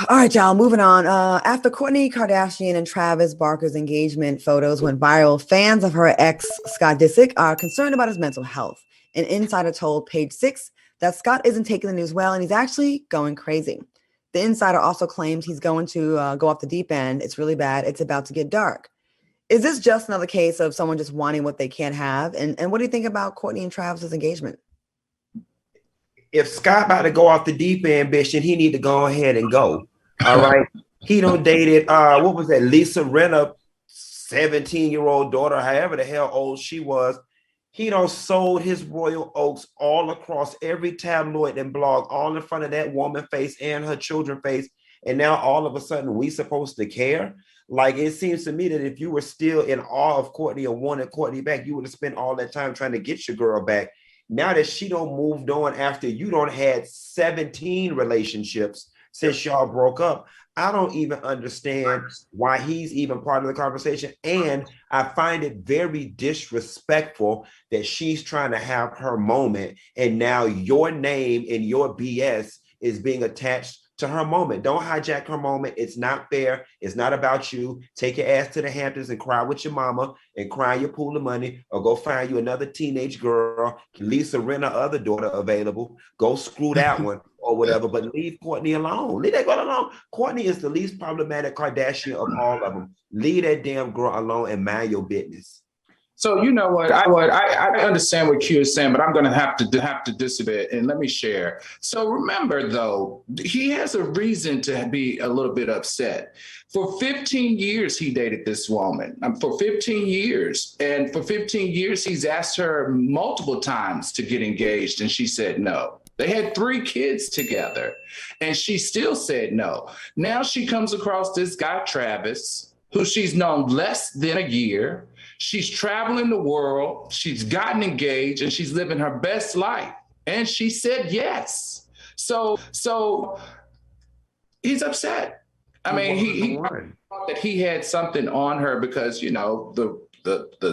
All right, y'all, moving on. After Kourtney Kardashian and Travis Barker's engagement photos went viral, fans of her ex, Scott Disick, are concerned about his mental health. An insider told Page Six that Scott isn't taking the news well and he's actually going crazy. The insider also claims he's going to go off the deep end. It's really bad. It's about to get dark. Is this just another case of someone just wanting what they can't have? And what do you think about Kourtney and Travis's engagement? If Scott about to go off the deep end, bitch, then he need to go ahead and go. All right. He done dated what was that? Lisa Rinna, 17-year-old daughter, however the hell old she was. He done sold his royal oaks all across every tabloid and blog, all in front of that woman face and her children face. And now all of a sudden we supposed to care? Like, it seems to me that if you were still in awe of Kourtney or wanted Kourtney back, you would have spent all that time trying to get your girl back. Now that she don't moved on after you don't had 17 relationships since y'all broke up, I don't even understand why he's even part of the conversation. And I find it very disrespectful that she's trying to have her moment and now your name and your BS is being attached to her moment. Don't hijack her moment. It's not fair. It's not about you. Take your ass to the Hamptons and cry with your mama and cry your pool of money, or go find you another teenage girl, Lisa Rinna, other daughter available. Go screw that one or whatever, but leave Kourtney alone. Leave that girl alone. Kourtney is the least problematic Kardashian of all of them. Leave that damn girl alone and mind your business. So you know what? I understand what Q is saying, but I'm going to have to disagree, and let me share. So remember, though, he has a reason to be a little bit upset. For 15 years, he dated this woman. For 15 years, and for 15 years, he's asked her multiple times to get engaged, and she said no. They had 3 kids together, and she still said no. Now she comes across this guy, Travis, who she's known less than a year. She's traveling the world, she's gotten engaged, and she's living her best life. And she said yes. So he's upset. I mean, he thought that he had something on her because, you know, the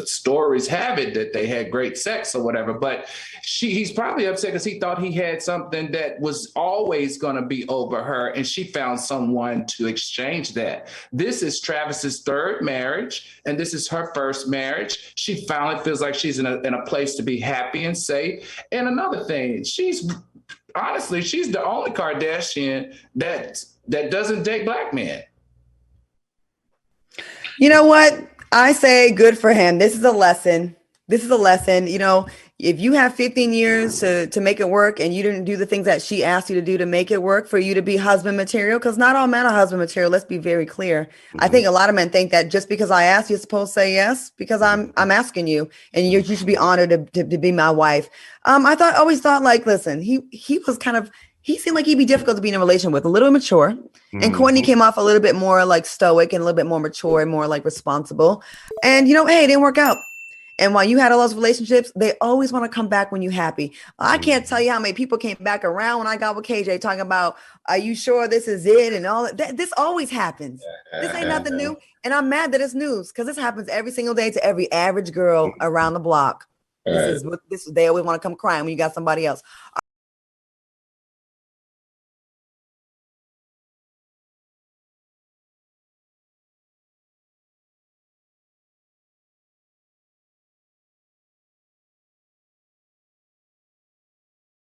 stories have it that they had great sex or whatever, but he's probably upset because he thought he had something that was always going to be over her, and she found someone to exchange that. This is Travis's 3rd marriage, and this is her 1st marriage. She finally feels like she's in a place to be happy and safe. And another thing, she's the only Kardashian that doesn't date black men. You know what? I say good for him. This is a lesson. You know, if you have 15 years to make it work and you didn't do the things that she asked you to do to make it work for you to be husband material, because not all men are husband material. Let's be very clear. Mm-hmm. I think a lot of men think that just because I asked, you're supposed to say yes because I'm asking you, and you should be honored to be my wife. Always thought like, listen, he was kind of, he seemed like he'd be difficult to be in a relation with, a little immature. Mm-hmm. And Kourtney came off a little bit more like stoic and a little bit more mature and more like responsible. And, you know, hey, it didn't work out. And while you had all those relationships, they always want to come back when you're happy. I can't tell you how many people came back around when I got with KJ talking about, are you sure this is it? And all that. This always happens. This ain't nothing new. And I'm mad that it's news because this happens every single day to every average girl around the block. They always want to come crying when you got somebody else.